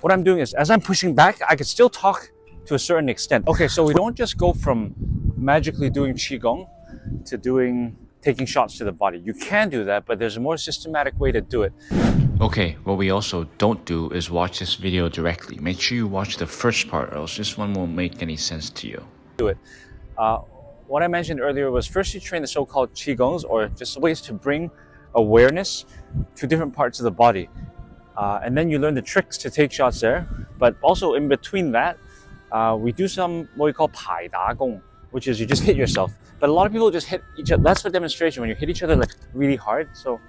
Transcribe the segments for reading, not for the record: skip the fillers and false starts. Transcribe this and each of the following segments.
what I'm doing is, as I'm pushing back, I could still talk to a certain extent. Okay, so we don't just go from magically doing Qigong to taking shots to the body. You can do that, but there's a more systematic way to do it. Okay, what we also don't do is watch this video directly. Make sure you watch the first part, or else this one won't make any sense to you. Do it. What I mentioned earlier was first you train the so-called Qigongs, or just ways to bring awareness to different parts of the body. And then you learn the tricks to take shots there. But also in between that, we do some what we call 排打功, which is you just hit yourself. But a lot of people just hit each other. That's for demonstration, when you hit each other like really hard. So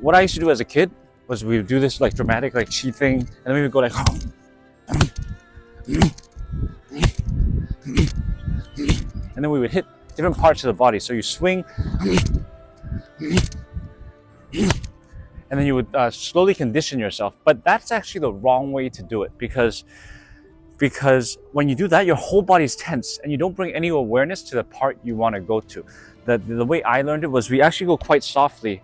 what I used to do as a kid was we would do this like dramatic like chi thing, and then we would go like and then we would hit different parts of the body. So you swing and then you would slowly condition yourself. But that's actually the wrong way to do it, because when you do that, your whole body's tense and you don't bring any awareness to the part you want to go to. The way I learned it was we actually go quite softly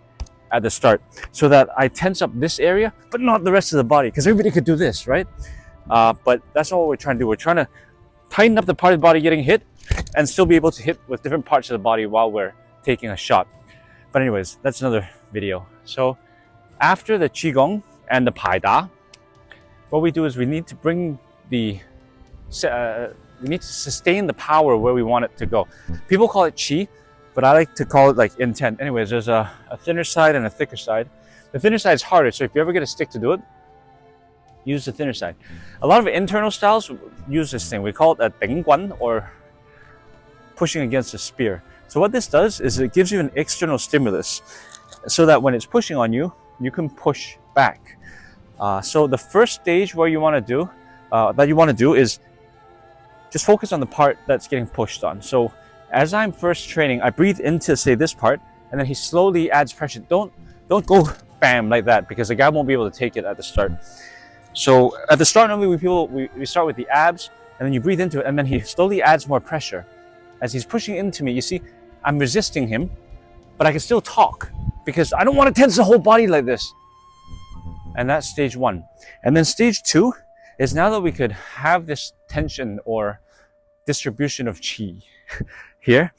at the start, so that I tense up this area, but not the rest of the body, because everybody could do this, right? But that's not what we're trying to do. We're trying to tighten up the part of the body getting hit and still be able to hit with different parts of the body while we're taking a shot. But anyways, that's another video. So after the Qigong and the Pai Da, what we do is we need to bring we need to sustain the power where we want it to go. People call it Qi, but I like to call it like intent. Anyways, there's a thinner side and a thicker side. The thinner side is harder, so if you ever get a stick to do it, use the thinner side. A lot of internal styles use this thing. We call it a 顶冠, or pushing against a spear. So what this does is it gives you an external stimulus, so that when it's pushing on you, you can push back. So the first stage where you want to do is just focus on the part that's getting pushed on. So as I'm first training, I breathe into, say, this part, and then he slowly adds pressure. Don't go bam like that, because the guy won't be able to take it at the start. So at the start, normally we start with the abs, and then you breathe into it, and then he slowly adds more pressure. As he's pushing into me, you see, I'm resisting him, but I can still talk, because I don't want to tense the whole body like this. And that's stage one. And then stage two is, now that we could have this tension or distribution of qi here,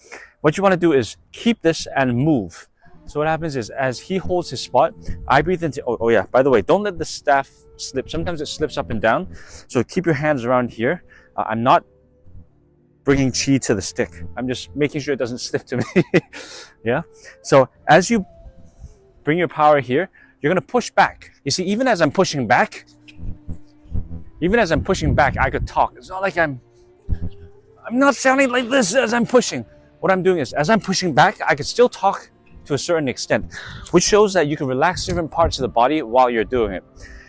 what you want to do is keep this and move. So what happens is, as he holds his spot, I breathe into, oh yeah, by the way, don't let the staff slip. Sometimes it slips up and down. So keep your hands around here. I'm not bringing qi to the stick. I'm just making sure it doesn't slip to me. Yeah. So as you bring your power here, you're going to push back. You see, even as I'm pushing back, I could talk. It's not like I'm not sounding like this as I'm pushing. What I'm doing is, as I'm pushing back, I could still talk to a certain extent, which shows that you can relax different parts of the body while you're doing it.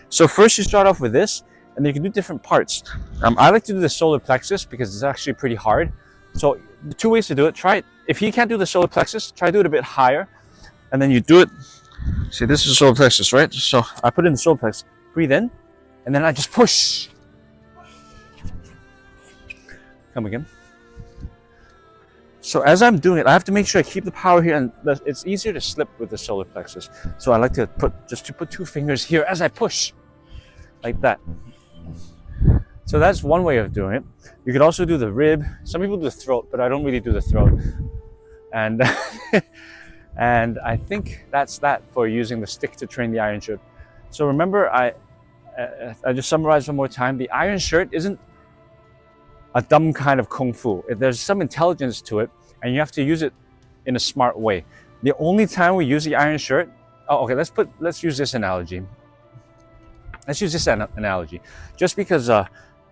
So first you start off with this, and then you can do different parts. I like to do the solar plexus because it's actually pretty hard. So the two ways to do it, try it. If you can't do the solar plexus, try to do it a bit higher, and then you do it. See, this is the solar plexus, right? So I put in the solar plexus, breathe in, and then I just push. Come again. So as I'm doing it, I have to make sure I keep the power here, and it's easier to slip with the solar plexus. So I like to put 2 fingers here as I push, like that. So that's one way of doing it. You could also do the rib. Some people do the throat, but I don't really do the throat. And and I think that's that for using the stick to train the iron shirt. So remember, I just summarize one more time. The iron shirt isn't a dumb kind of kung fu. There's some intelligence to it, and you have to use it in a smart way. The only time we use the iron shirt, let's use this analogy. Just because an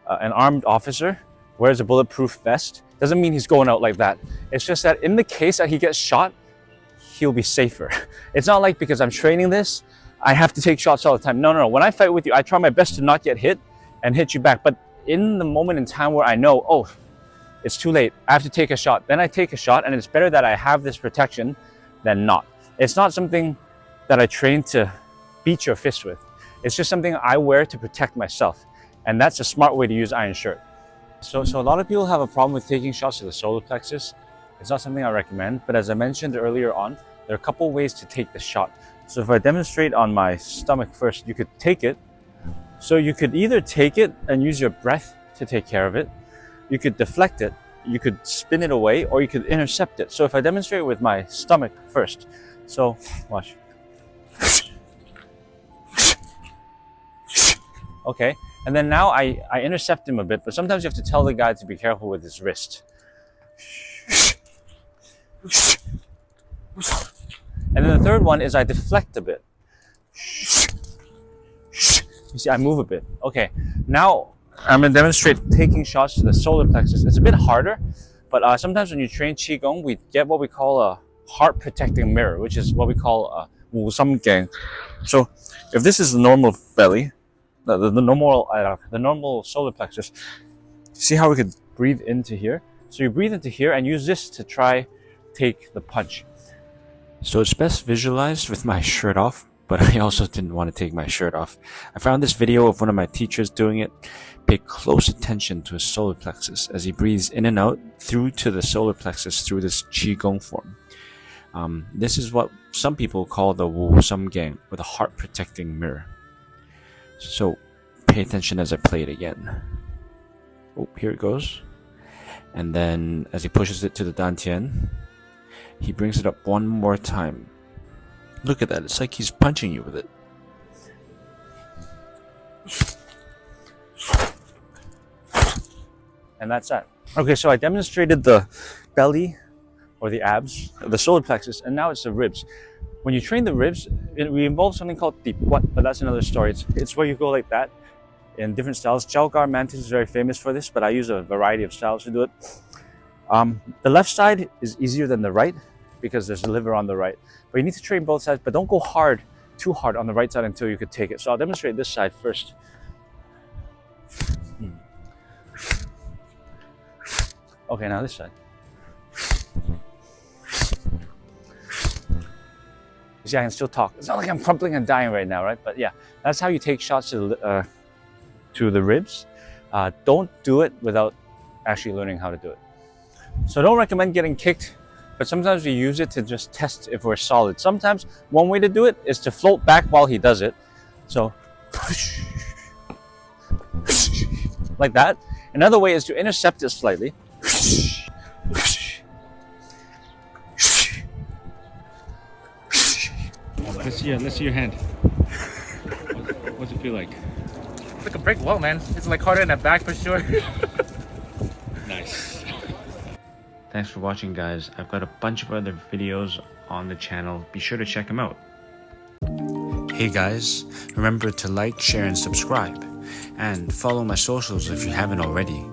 armed officer wears a bulletproof vest doesn't mean he's going out like that. It's just that in the case that he gets shot, he'll be safer. It's not like, because I'm training this, I have to take shots all the time. No. When I fight with you, I try my best to not get hit and hit you back. But in the moment in time where I know, oh, it's too late, I have to take a shot, then I take a shot, and it's better that I have this protection than not. It's not something that I train to beat your fist with. It's just something I wear to protect myself. And that's a smart way to use iron shirt. So a lot of people have a problem with taking shots to the solar plexus. It's not something I recommend, but as I mentioned earlier on, there are a couple ways to take the shot. So if I demonstrate on my stomach first, you could take it So you could either take it and use your breath to take care of it, you could deflect it, you could spin it away, or you could intercept it. So if I demonstrate with my stomach first, so watch. Okay, and then now I intercept him a bit, but sometimes you have to tell the guy to be careful with his wrist. And then the third one is I deflect a bit. You see, I move a bit. Okay, now I'm gonna demonstrate taking shots to the solar plexus. It's a bit harder, but sometimes when you train Qigong, we get what we call a heart protecting mirror, which is what we call a Wu Sam Gang. So if this is the normal belly, the normal solar plexus, see how we could breathe into here? So you breathe into here and use this to try take the punch. So it's best visualized with my shirt off, but I also didn't want to take my shirt off. I found this video of one of my teachers doing it. Pay close attention to his solar plexus as he breathes in and out through to the solar plexus through this Qigong form. This is what some people call the Wu Sam Gang, with a heart protecting mirror. So pay attention as I play it again. Oh, here it goes. And then as he pushes it to the Dantian, he brings it up one more time. Look at that, it's like he's punching you with it. And that's that. Okay, so I demonstrated the belly or the abs, the solar plexus, and now it's the ribs. When you train the ribs, we involve something called deep what, but that's another story. It's where you go like that in different styles. Jiaogar Mantis is very famous for this, but I use a variety of styles to do it. The left side is easier than the right because there's the liver on the right. But you need to train both sides, but don't go hard, too hard on the right side until you could take it. So I'll demonstrate this side first. Okay, now this side. You see, I can still talk. It's not like I'm crumpling and dying right now, right? But yeah, that's how you take shots to the ribs. Don't do it without actually learning how to do it. So I don't recommend getting kicked, but sometimes we use it to just test if we're solid. Sometimes one way to do it is to float back while he does it. So, like that. Another way is to intercept it slightly. Let's see your hand. What's it feel like? It's like a brick wall, man. It's like harder in the back for sure. Nice. Thanks for watching, guys. I've got a bunch of other videos on the channel. Be sure to check them out. Hey guys, remember to like, share, and subscribe. And follow my socials if you haven't already.